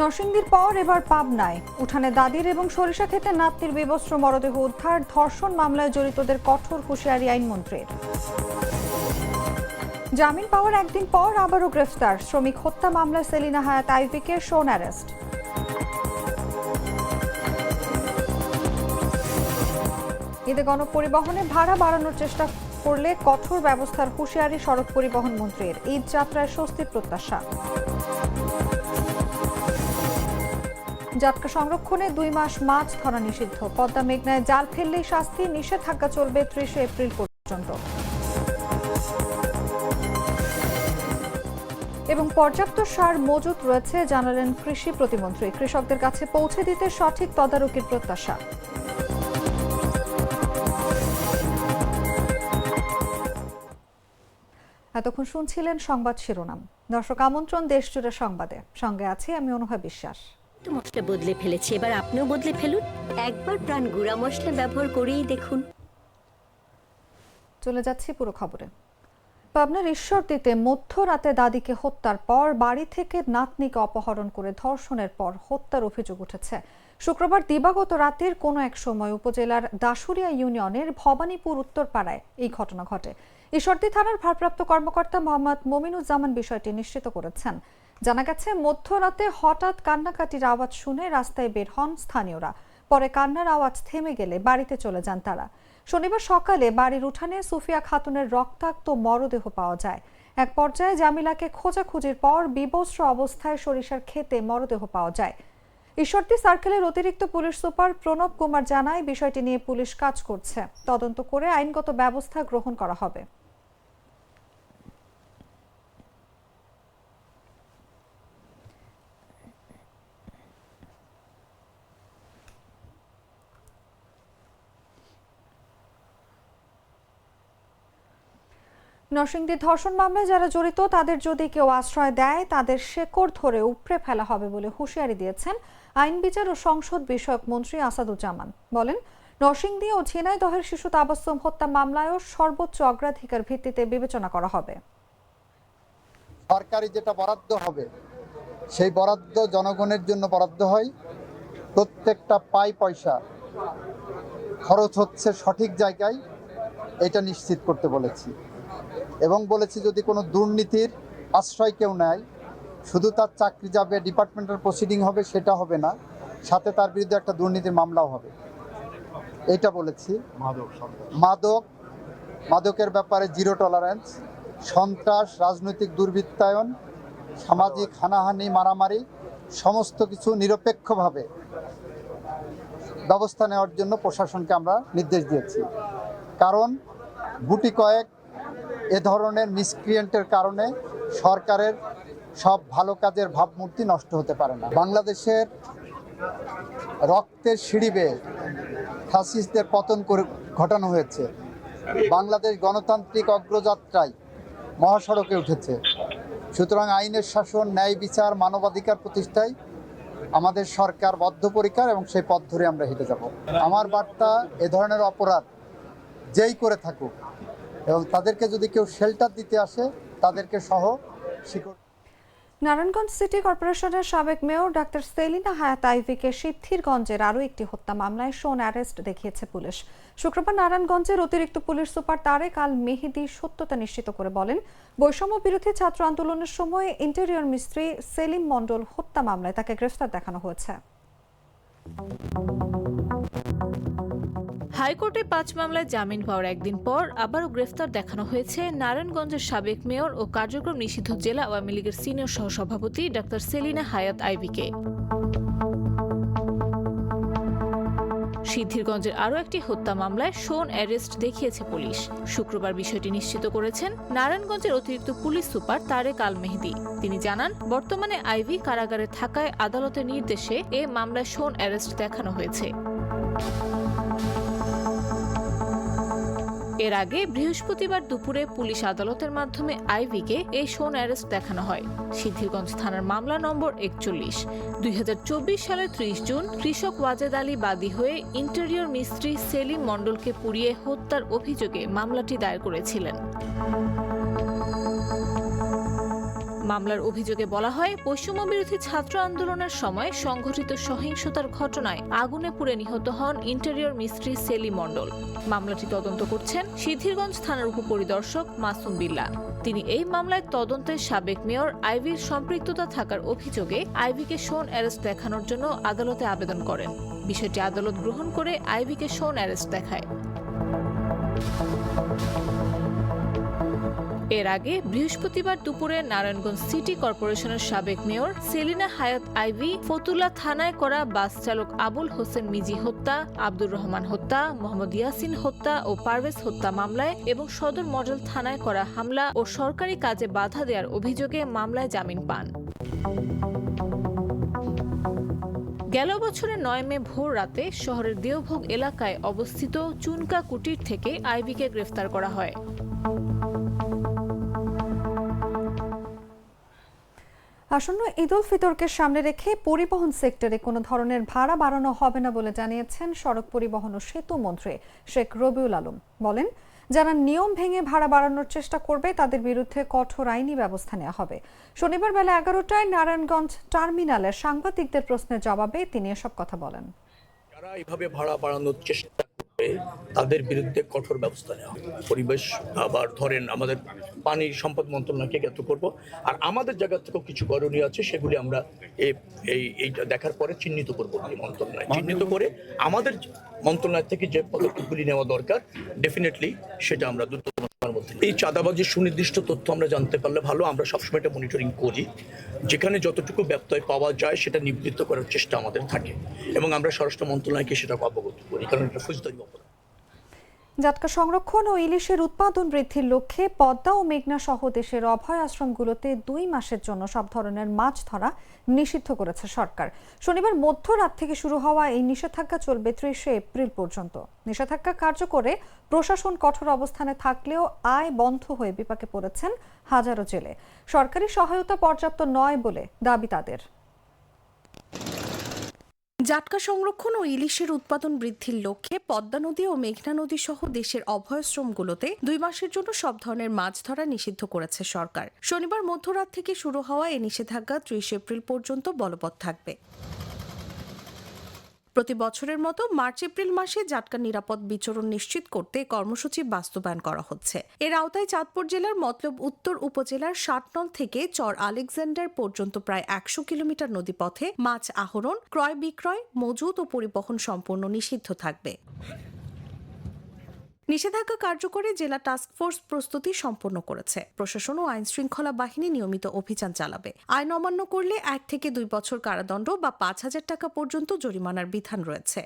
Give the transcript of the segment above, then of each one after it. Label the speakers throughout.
Speaker 1: নরসিংদীর পর এবার পাবনায় উঠানে দাদির এবং সরিষা ক্ষেতে নাতনির বিবস্ত্র মরদেহ উদ্ধার। ধর্ষণ মামলায় জড়িতদের কঠোর হুঁশিয়ারি আইনমন্ত্রীর। জামিন পাওয়ার একদিন পর আবারও গ্রেফতার শ্রমিক হত্যা মামলায় সেলিনা হায়াত আইভিকে শোন অ্যারেস্ট। ঈদে গণপরিবহনে ভাড়া বাড়ানোর চেষ্টা করলে কঠোর ব্যবস্থার হুঁশিয়ারি সড়ক পরিবহন মন্ত্রীর। ঈদ যাত্রায় স্বস্তির প্রত্যাশা। জাটকা সংরক্ষণে 2 মাস মাছ ধরা নিষিদ্ধ। পদ্মা মেঘনায় জাল ফেললেই শাস্তি, নিষেধাজ্ঞা চলবে 30 এপ্রিল পর্যন্ত। এবং পর্যাপ্ত সার মজুত রয়েছে জানালেন কৃষি প্রতিমন্ত্রী। কৃষকদের কাছে পৌঁছে দিতে সঠিক তদারকির প্রত্যাশা। এতক্ষণ শুনছিলেন সংবাদ শিরোনাম। দর্শক, আমন্ত্রণ দেশজুড়ে সংবাদে, সঙ্গে আছি আমি অনুভা বিশ্বাস।
Speaker 2: মশলা বদলে ফেলেছি, এবার আপনিও বদলে ফেলুন। একবার প্রাণ গুঁড়া মশলা ব্যবহার করেই দেখুন।
Speaker 1: চলে যাচ্ছি পুরো খবরে। পাবনার ঈশ্বরদীতে মধ্যরাতে দাদিকে হত্যার পর বাড়ি থেকে নাতনিকে অপহরণ করে ধর্ষণের পর হত্যার অভিযোগ উঠেছে। শুক্রবার দিবাগত রাতের কোনো এক সময় উপজেলার দাসুরিয়া ইউনিয়নের ভবানীপুর উত্তরপাড়ায় এই ঘটনা ঘটে। ঈশ্বরদী থানার ভারপ্রাপ্ত কর্মকর্তা মোহাম্মদ মমিনুজ্জামান বিষয়টি নিশ্চিত করেছেন। জানা গেছে, মধ্যরাতে হঠাৎ কান্নাকাটির আওয়াজ শুনে রাস্তায় বের হন স্থানীয়রা। পরে কান্নার আওয়াজ থেমে গেলে বাড়িতে চলে যান তারা। শনিবার সকালে বাড়ির উঠানে সুফিয়া খাতুনের রক্তাক্ত মরদেহ পাওয়া যায়। এক পর্যায়ে জামিলাকে খোঁজাখুঁজির পর বিবস্ত্র অবস্থায় সরিষার ক্ষেতে মরদেহ পাওয়া যায়। ঈশ্বরদী সার্কেলের অতিরিক্ত পুলিশ সুপার প্রণব কুমার জানায়, বিষয়টি নিয়ে পুলিশ কাজ করছে। তদন্ত করে আইনগত ব্যবস্থা গ্রহণ করা হবে। নরসিংদীর ধর্ষণ মামলায় যারা জড়িত তাদের যদি কেউ আশ্রয় দেয় তাদের শেকড় ধরে উপড়ে ফেলা হবে বলে হুঁশিয়ারি দিয়েছেন আইন বিচার ও সংসদ বিষয়ক মন্ত্রী আসাদুজ্জামান। বলেন, নরসিংদী ও ঝিনাইদহের শিশু তাবাসসুম হত্যা মামলায়ও সর্বোচ্চ অগ্রাধিকার ভিত্তিতে বিবেচনা করা হবে।
Speaker 3: সরকারি যেটা বরাদ্দ হবে সেই বরাদ্দ জনগণের জন্য বরাদ্দ হয়। প্রত্যেকটা পয়সা খরচ হচ্ছে সঠিক জায়গায়, এটা নিশ্চিত করতে বলেছি। এবং বলেছি, যদি কোনো দুর্নীতির আশ্রয় কেউ নেয়, শুধু তার চাকরি যাবে, ডিপার্টমেন্টাল প্রসিডিং হবে, সেটা হবে না, সাথে তার বিরুদ্ধে একটা দুর্নীতির মামলাও হবে, এটা বলেছি। মাদকের ব্যাপারে জিরো টলারেন্স, সন্ত্রাস, রাজনৈতিক দুর্বৃত্তায়ন, সামাজিক হানাহানি, মারামারি, সমস্ত কিছু নিরপেক্ষভাবে ব্যবস্থা নেওয়ার জন্য প্রশাসনকে আমরা নির্দেশ দিয়েছি। কারণ গুটি কয়েক এ ধরনের মিসক্রিয়েন্টের কারণে সরকারের সব ভালো কাজের ভাবমূর্তি নষ্ট হতে পারে না। বাংলাদেশের রক্তের সিঁড়ি বেয়ে ফ্যাসিস্টদের পতন ঘটানো হয়েছে। বাংলাদেশ গণতান্ত্রিক অগ্রযাত্রায় মহাসড়কে উঠেছে। সুতরাং আইনের শাসন, ন্যায় বিচার, মানবাধিকার প্রতিষ্ঠায় আমাদের সরকার বদ্ধপরিকর এবং সেই পথ ধরে আমরা হেঁটে যাব। আমার বার্তা, এ ধরনের অপরাধ যেই করে থাকুক এবং তাদেরকে যদি কেউ শেল্টার দিতে আসে তাদেরকে সহ শিকড়।
Speaker 1: নারায়ণগঞ্জ সিটি কর্পোরেশনের সাবেক মেয়র ডাক্তার সেলিনা হায়াত আইভিকে সিদ্ধিরগঞ্জের আরও একটি হত্যা মামলায় শোন অ্যারেস্ট দেখিয়েছে পুলিশ। শুক্রবার নারায়ণগঞ্জের অতিরিক্ত পুলিশ সুপার তারেক আল মেহেদি সত্যতা নিশ্চিত করে বলেন, বৈষম্য বিরোধী ছাত্র আন্দোলনের সময় ইন্টেরিয়র মিস্ত্রি সেলিম মণ্ডল হত্যা মামলায় তাকে গ্রেফতার দেখানো হয়েছে।
Speaker 4: হাইকোর্টে 5 মামলায় জামিন পাওয়ার একদিন পর আবারও গ্রেফতার দেখানো হয়েছে নারায়ণগঞ্জের সাবেক মেয়র ও কার্যক্রম নিষিদ্ধ জেলা আওয়ামী লীগের সিনিয়র সহসভাপতি ডাক্তার সেলিনা হায়াত আইভিকে। সিদ্ধিরগঞ্জের আরও একটি হত্যা মামলায় শোন অ্যারেস্ট দেখিয়েছে পুলিশ। শুক্রবার বিষয়টি নিশ্চিত করেছেন নারায়ণগঞ্জের অতিরিক্ত পুলিশ সুপার তারেক আল মেহেদি। তিনি জানান, বর্তমানে আইভি কারাগারে থাকায় আদালতের নির্দেশে এ মামলায় শোন অ্যারেস্ট দেখানো হয়েছে। এর আগে বৃহস্পতিবার দুপুরে পুলিশ আদালতের মাধ্যমে আইভিকে এই শোন অ্যারেস্ট দেখানো হয়। সিদ্ধিরগঞ্জ থানার মামলা নম্বর 41। 2024 সালের 30 জুন কৃষক ওয়াজেদ আলী বাদী হয়ে ইন্টেরিয়র মিস্ত্রি সেলিম মণ্ডলকে পুড়িয়ে হত্যার অভিযোগে মামলাটি দায়ের করেছিলেন। মামলার অভিযোগে বলা হয়, বৈষম্য বিরোধী ছাত্র আন্দোলনের সময় সংঘটিত সহিংসতার ঘটনায় আগুনে পুড়ে নিহত হন ইন্টেরিয়র মিস্ত্রি সেলিম মণ্ডল। মামলাটি তদন্ত করছেন সিদ্ধিরগঞ্জ থানার উপপরিদর্শক মাসুম বিল্লাহ। তিনি এই মামলায় তদন্তের সাবেক মেয়র আইভির সম্পৃক্ততা থাকার অভিযোগে আইভিকে শোন অ্যারেস্ট দেখানোর জন্য আদালতে আবেদন করেন। বিষয়টি আদালত গ্রহণ করে আইভিকে শোন অ্যারেস্ট দেখায়। এর আগে বৃহস্পতিবার দুপুরে নারায়ণগঞ্জ সিটি কর্পোরেশনের সাবেক মেয়র সেলিনা হায়াত আইভি ফতুল্লা থানায় করা বাস চালক আবুল হোসেন মিজি হত্যা, আব্দুর রহমান হত্যা, মোহাম্মদ ইয়াসিন হত্যা ও পারভেজ হত্যা মামলায় এবং সদর মডেল থানায় করা হামলা ও সরকারি কাজে বাধা দেওয়ার অভিযোগে মামলায় জামিন পান। গেল বছরের 9 মে ভোর রাতে শহরের দেওভোগ এলাকায় অবস্থিত চুনকা কুটির থেকে আইভিকে গ্রেফতার করা হয়।
Speaker 1: আসন্ন ঈদ উল ফিতরকে সামনে রেখে পরিবহন সেক্টরে কোনো ধরনের ভাড়া বাড়ানো হবে না বলে জানিয়েছেন সড়ক পরিবহন ও সেতু মন্ত্রী শেখ রবিউল আলম। বলেন, যারা নিয়ম ভেঙে ভাড়া বাড়ানোর চেষ্টা করবে তাদের বিরুদ্ধে কঠোর আইনি ব্যবস্থা নেওয়া হবে। শনিবার বেলা 11টায় নারায়ণগঞ্জ টার্মিনালে সাংবাদিকদের প্রশ্নের জবাবে তিনি এসব কথা বলেন।
Speaker 5: যারা এইভাবে ভাড়া বাড়ানোর চেষ্টা করবে তাদের বিরুদ্ধে কঠোর ব্যবস্থা নেওয়া হবে। পরিবেশ আবার ধরেন আমাদের পানি সম্পদ মন্ত্রণালয়কে জ্ঞাত করব, আর আমাদের জায়গা থেকেও কিছু করণীয় আছে, সেগুলি আমরা এইটা দেখার পরে চিহ্নিত করবো। মন্ত্রণালয় চিহ্নিত করে আমাদের মন্ত্রণালয় থেকে যে পদক্ষেপগুলি নেওয়া দরকার ডেফিনেটলি সেটা আমরা দ্রুত সময়ের মধ্যে। এই চাঁদাবাজির সুনির্দিষ্ট তথ্য আমরা জানতে পারলে ভালো। আমরা সবসময় এটা মনিটরিং করি, যেখানে যতটুকু ব্যত্যয় পাওয়া যায় সেটা নিবৃত্ত করার চেষ্টা আমাদের থাকে এবং আমরা স্বরাষ্ট্র মন্ত্রণালয়কে সেটা অবগত করি, কারণ এটা ফৌজদারি অপরাধ।
Speaker 1: জাটকা সংরক্ষণ ও ইলিশের উৎপাদন বৃদ্ধির লক্ষ্যে পদ্মা ও মেঘনা সহ দেশের অভয় আশ্রমগুলোতে 2 মাসের জন্য সব ধরনের মাছ ধরা নিষিদ্ধ করেছে সরকার। শনিবার মধ্যরাত থেকে শুরু হওয়া এই নিষেধাজ্ঞা চলবে 30 এপ্রিল পর্যন্ত। নিষেধাজ্ঞা কার্যকরে প্রশাসন কঠোর অবস্থানে থাকলেও আয় বন্ধ হয়ে বিপাকে পড়েছেন হাজারো জেলে। সরকারি সহায়তা পর্যাপ্ত নয় বলে দাবি তাদের।
Speaker 6: জাটকা সংরক্ষণ ও ইলিশের উৎপাদন বৃদ্ধির লক্ষ্যে পদ্মা নদী ও মেঘনা নদী সহ দেশের অভয়াশ্রমগুলোতে 2 মাসের জন্য সব ধরনের মাছ ধরা নিষিদ্ধ করেছে সরকার। শনিবার মধ্যরাত থেকে শুরু হওয়া এই নিষেধাজ্ঞা 30 এপ্রিল পর্যন্ত বলবৎ থাকবে। প্রতি বছরের মতো মার্চ এপ্রিল মাসে জাটকার নিরাপদ বিচরণ নিশ্চিত করতে কর্মসূচি বাস্তবায়ন করা হচ্ছে। এর আওতায় চাঁদপুর জেলার মতলব উত্তর উপজেলার 60 থেকে চর আলেকজান্ডার পর্যন্ত প্রায় 100 কিলোমিটার নদীপথে মাছ আহরণ, ক্রয় বিক্রয়, মজুত ও পরিবহন সম্পূর্ণ নিষিদ্ধ থাকবে। নিষেধাজ্ঞা কার্যকরে জেলা টাস্কফোর্স প্রস্তুতি সম্পন্ন করেছে। প্রশাসন ও আইন শৃঙ্খলা বাহিনী নিয়মিত অভিযান চালাবে। আইন অমান্য করলে 1 থেকে 2 বছর কারাদণ্ড বা 5,000 টাকা পর্যন্ত জরিমানার বিধান রয়েছে।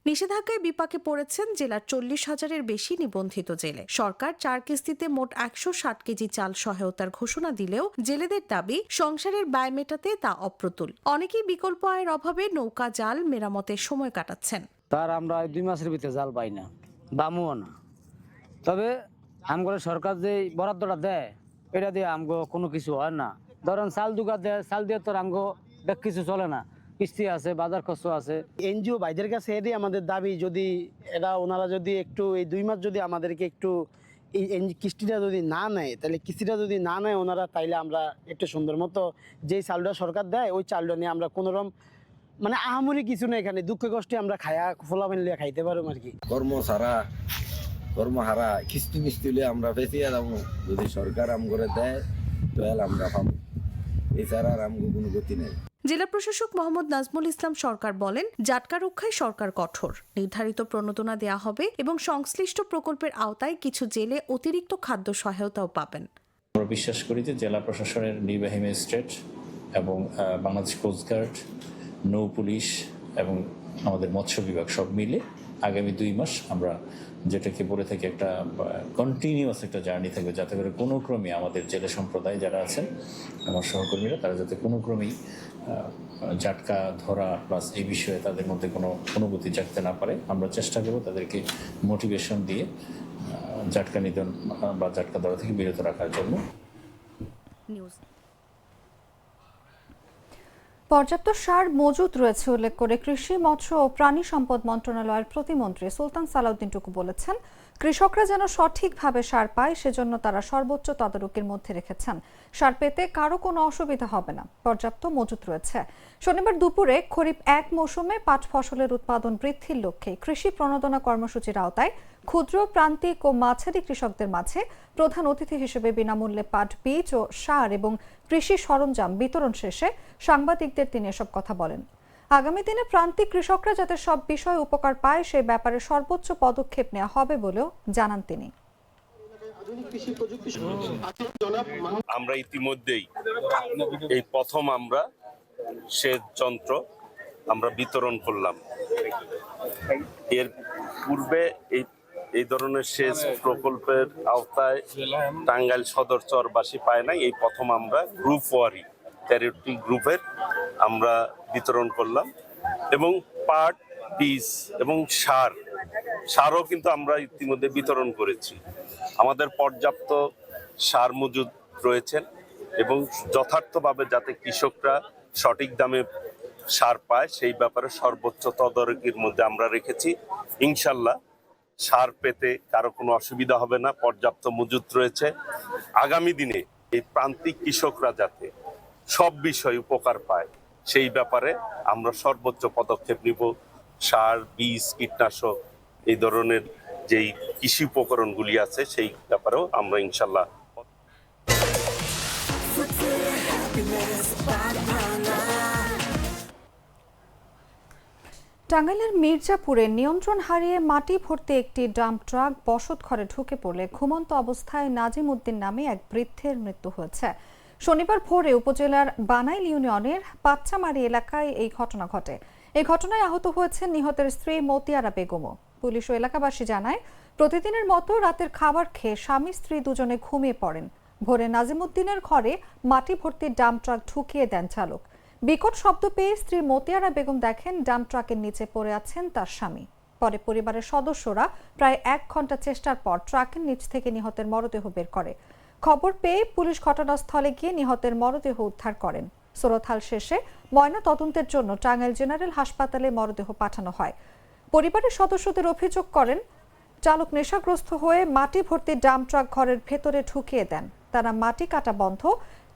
Speaker 6: নিষেধাজ্ঞায় বিপাকে পড়েছেন জেলার 40,000-এর বেশি নিবন্ধিত জেলে। সরকার 4 কিস্তিতে মোট 160 কেজি চাল সহায়তার ঘোষণা দিলেও জেলেদের দাবি সংসারের ব্যয় মেটাতে তা অপ্রতুল। অনেকেই বিকল্প আয়ের অভাবে নৌকা জাল মেরামতে সময় কাটাচ্ছেন।
Speaker 7: তার আমরা 2 মাসের ভিতরে জাল পাই না, বামুও না। তবে আমগো সরকার যে বরাদ্দটা দেয় এটা দিয়ে আমগো কোনো কিছু হয় না। ধরেন চাল দুগা দেয়, চাল দিয়ে তো আমগো বেশ কিছু চলে না, কিস্তি আছে, বাজার খরচ আছে।
Speaker 8: এনজিও ভাইদের কাছে এটাই আমাদের দাবি, যদি ওনারা যদি একটু এই 2 মাস যদি আমাদেরকে একটু এই কিস্তিটা যদি না নেয়, তাহলে কিস্তিটা যদি না নেয় ওনারা, তাইলে আমরা একটু সুন্দর মতো যেই চালটা সরকার দেয় ওই চালটা নিয়ে আমরা কোনোরকম মানে আহামরি কিছু না, এখানে দুঃখে কষ্টে আমরা ফোলা মিলিয়ে খাইতে পারবো আর কি।
Speaker 9: কর্মহারা কিস্তি মিস্তি হলে আমরা ফেসিয়ে যাবো। যদি সরকার আম করে দেয় তাহলে আমরা পাবো, এছাড়া আর আমগো কোনো গতি নেই।
Speaker 6: জেলা প্রশাসক মোহাম্মদ নাজমুল ইসলাম সরকার বলেন, জাটকা রক্ষায় সরকার কঠোর। নির্ধারিত প্রণোদনা দেয়া হবে এবং সংশ্লিষ্ট প্রকল্পের আওতায় কিছু জেলে অতিরিক্ত খাদ্য সহায়তাও পাবেন।
Speaker 10: আমরা বিশ্বাস করি যে জেলা প্রশাসনের নির্বাহী ম্যাজিস্ট্রেট এবং বাংলাদেশ কোস্টগার্ড, নৌ পুলিশ এবং আমাদের মৎস্য বিভাগ সব মিলে আগামী 2 মাস আমরা যেটাকে বলে থাকি একটা কন্টিনিউয়াস একটা জার্নি থাকবে, যাতে করে কোনো ক্রমে আমাদের জেলে সম্প্রদায় যারা আছেন আমার সহকর্মীরা তারা যাতে কোনো ক্রমেই জাটকা ধরা প্লাস এই বিষয়ে তাদের মধ্যে কোনো অনুভূতি জাগতে না পারে। আমরা চেষ্টা করব তাদেরকে মোটিভেশন দিয়ে জাটকা নিধন বা জাটকা ধরা থেকে বিরত রাখার জন্য।
Speaker 1: পর্যাপ্ত সার মজুত রয়েছে উল্লেখ করে কৃষি, মৎস্য ও প্রাণী সম্পদ মন্ত্রণালয়ের প্রতিমন্ত্রী সুলতান সালাউদ্দিন টুকু বলেছেন, কৃষকরা যেন সঠিকভাবে সার পায় সেজন্য তারা সর্বোচ্চ তদারকির মধ্যে রেখেছেন। সার পেতে কারো কোনো অসুবিধা হবে না, পর্যাপ্ত মজুত রয়েছে। শনিবার দুপুরে খরিফ 1 মৌসুমে পাট ফসলের উৎপাদন বৃদ্ধির লক্ষ্যে কৃষি প্রণোদনা কর্মসূচির আওতায় ক্ষুদ্র, প্রান্তিক ও মাঝারি কৃষকদের মাঝে প্রধান অতিথি হিসেবে বিনামূল্যে পাট বীজ ও সার এবং কৃষি সরঞ্জাম বিতরণ শেষে সাংবাদিকদের তিনি এসব কথা বলেন। আগামী দিনে প্রান্তিক কৃষকরা যাতে সব বিষয়ে উপকার পায় সে ব্যাপারে সর্বোচ্চ পদক্ষেপ নেওয়া হবে বলেও জানান তিনি।
Speaker 11: আমরা ইতিমধ্যেই এই প্রথম আমরা সেচ যন্ত্র আমরা বিতরণ করলাম। এর পূর্বে এই ধরনের সেচ প্রকল্পের আওতায় টাঙ্গাইল সদর চরবাসী পায় নাই, এই প্রথম আমরা গ্রুপ ওয়ারি 13টি গ্রুপের আমরা বিতরণ করলাম। এবং পাট, বীজ এবং সারও কিন্তু আমরা ইতিমধ্যে বিতরণ করেছি। আমাদের পর্যাপ্ত সার মজুদ রয়েছেন এবং যথার্থভাবে যাতে কৃষকরা সঠিক দামে সার পায় সেই ব্যাপারে সর্বোচ্চ তদারকির মধ্যে আমরা রেখেছি। ইনশাল্লাহ সার পেতে কারো কোনো অসুবিধা হবে না, পর্যাপ্ত মজুদ রয়েছে। আগামী দিনে এই প্রান্তিক কৃষকরা যাতে সব বিষয়ে উপকার পায় সেই ব্যাপারে আমরা সর্বোচ্চ পদক্ষেপ নিব। সার, বীজ, কীটনাশক এই ধরনের যেই কৃষি উপকরণগুলি আছে সেই ব্যাপারেও আমরা ইনশাল্লাহ।
Speaker 1: টাঙ্গাইলের মির্জাপুরে নিয়ন্ত্রণ হারিয়ে মাটি ভর্তি একটি ডাম্প ট্রাক বসত ঘরে ঢুকে পড়লে ঘুমন্ত অবস্থায় নাজিম উদ্দিন নামে এক বৃদ্ধের মৃত্যু হয়েছে। শনিবার ভোরে উপজেলার বানাইল ইউনিয়নের পাচ্চামারি এলাকায় এই ঘটনা ঘটে। এই ঘটনায় আহত হয়েছেন নিহতের স্ত্রী মতিয়ারা বেগমও। পুলিশ ও এলাকাবাসী জানায়, প্রতিদিনের মতো রাতের খাবার খেয়ে স্বামী স্ত্রী দুজনে ঘুমিয়ে পড়েন। ভোরে নাজিম উদ্দিনের ঘরে মাটি ভর্তি ডাম্প ট্রাক ঢুকিয়ে দেন চালক। বিকট শব্দ পেয়ে স্ত্রী মতিয়ারা বেগম দেখেন ডাম্প ট্রাকের নিচে পড়ে আছেন তার স্বামী। পরে পরিবারের সদস্যরা প্রায় 1 ঘন্টা চেষ্টার পর ট্রাকের নিচ থেকে নিহতের মরদেহ বের করে। খবর পেয়ে পুলিশ ঘটনাস্থলে গিয়ে নিহতের মরদেহ উদ্ধার করেন। সুরতহাল শেষে ময়না তদন্তের জন্য টাঙ্গাইল জেনারেল হাসপাতালে মরদেহ পাঠানো হয়। পরিবারের সদস্যদের অভিযোগ করেন, চালক নেশাগ্রস্ত হয়ে মাটি ভর্তি ডাম্প ট্রাক ঘরের ভেতরে ঢুকিয়ে দেন। তারা মাটি কাটা বন্ধ,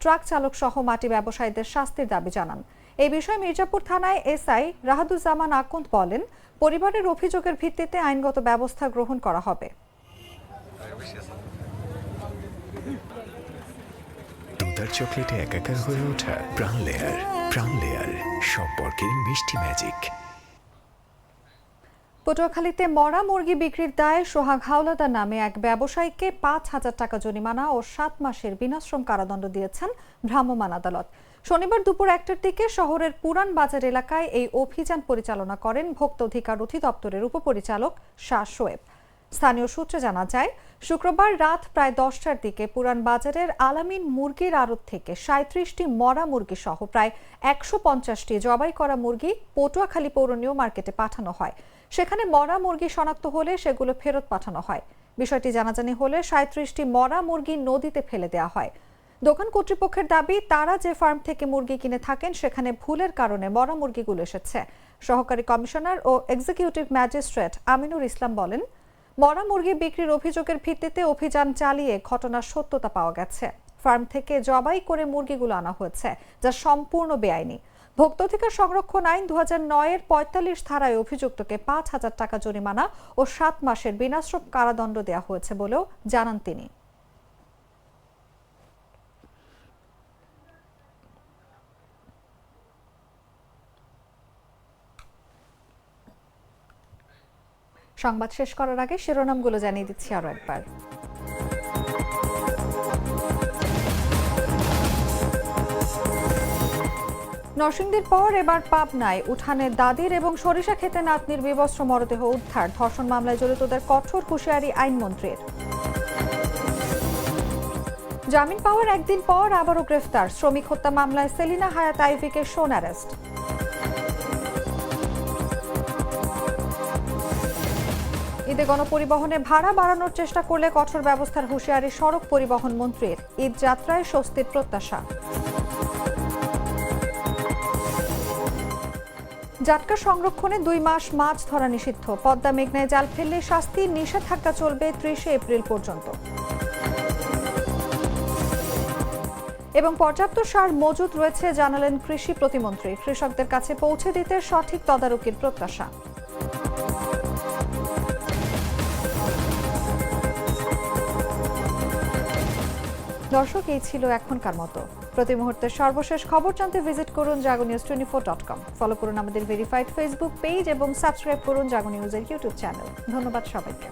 Speaker 1: ট্রাক চালক সহ মাটি ব্যবসায়ীদের শাস্তির দাবি জানান। এই বিষয়ে মির্জাপুর থানায় এসআই রাহাদুজ্জামান আকন্দ বলেন, পরিবারের অভিযোগের ভিত্তিতে আইনগত ব্যবস্থা গ্রহণ করা হবে।
Speaker 12: দুধার চকলেটে একাকার হয়ে ওঠা প্রাণ লেয়ার সম্পর্কের মিষ্টি ম্যাজিক।
Speaker 1: পটুয়াখালীতে মরা মুরগি বিক্রির দায়ে সোহাগ হাওলাদার নামে এক ব্যবসায়ীকে 5,000 টাকা জরিমানা ও 7 মাসের বিনাশ্রম কারাদণ্ড দিয়েছেন ভ্রাম্যমাণ আদালত। শনিবার দুপুর 1টার দিকে শহরের পুরান বাজার এলাকায় এই অভিযান পরিচালনা করেন ভোক্তা অধিকার অধিদপ্তরের উপপরিচালক শাহ শোয়েব। স্থানীয় সূত্রে জানা যায়, শুক্রবার রাত প্রায় 10টার দিকে পুরান বাজারের আলামিন মুরগির আড়ত থেকে 37টি মরা মুরগি সহ প্রায় 150টি জবাই করা মুরগি পটুয়াখালী পৌর নিউ মার্কেটে পাঠানো হয়। সেখানে মরা মুরগি শনাক্ত হলে সেগুলো ফেরত পাঠানো হয়। বিষয়টি জানাজানি হলে 37টি মরা মুরগি নদীতে ফেলে দেওয়া হয়। দোকান কর্তৃপক্ষের দাবি, তারা যে ফার্ম থেকে মুরগি কিনে থাকেন সেখানে ভুলের কারণে মরা মুরগিগুলো এসেছে। সহকারী কমিশনার ও এক্সিকিউটিভ ম্যাজিস্ট্রেট আমিনুর ইসলাম বলেন, মরা মুরগি বিক্রির অভিযোগের ভিত্তিতে অভিযান চালিয়ে ঘটনার সত্যতা পাওয়া গেছে। ফার্ম থেকে জবাই করে মুরগিগুলো আনা হয়েছে, যা সম্পূর্ণ বেআইনি। ভোক্তা অধিকার সংরক্ষণ আইন 2009-এর 45 ধারায় অভিযুক্তকে 5,000 টাকা জরিমানা ও 7 মাসের বিনাশ্রম কারাদণ্ড দেওয়া হয়েছে বলেও জানান তিনি। সংবাদ শেষ করার আগে শিরোনামগুলো জানিয়ে দিচ্ছি আরো একবার। নরসিংদীর পর এবার পাবনায় উঠানে দাদির এবং সরিষা খেতে নাতনির বিবস্ত্র মরদেহ উদ্ধার। ধর্ষণ মামলায় জড়িতদের কঠোর হুঁশিয়ারি আইনমন্ত্রীর। জামিন পাওয়ার একদিন পর আবারও গ্রেফতার। শ্রমিক হত্যা মামলায় সেলিনা হায়াত আইভিকে সোন অ্যারেস্ট। ঈদে গণপরিবহনে ভাড়া বাড়ানোর চেষ্টা করলে কঠোর ব্যবস্থার হুঁশিয়ারি সড়ক পরিবহন মন্ত্রীর। ঈদ যাত্রায় স্বস্তির প্রত্যাশা। জাটকা সংরক্ষণে 2 মাস মাছ ধরা নিষিদ্ধ। পদ্মা মেঘনায় জাল ফেললে শাস্তি, নিষেধাজ্ঞা চলবে 30 এপ্রিল পর্যন্ত। এবং পর্যাপ্ত সার মজুত রয়েছে জানালেন কৃষি প্রতিমন্ত্রী। কৃষকদের কাছে পৌঁছে দিতে সঠিক তদারকির প্রত্যাশা। দর্শক, এই ছিল এখনকার মতো। প্রতি মুহূর্তের সর্বশেষ খবর জানতে ভিজিট করুন jagonews24.com। ফলো করুন আমাদের ভেরিফাইড ফেসবুক পেজ এবং সাবস্ক্রাইব করুন জাগো নিউজের ইউটিউব চ্যানেল। ধন্যবাদ সবাইকে।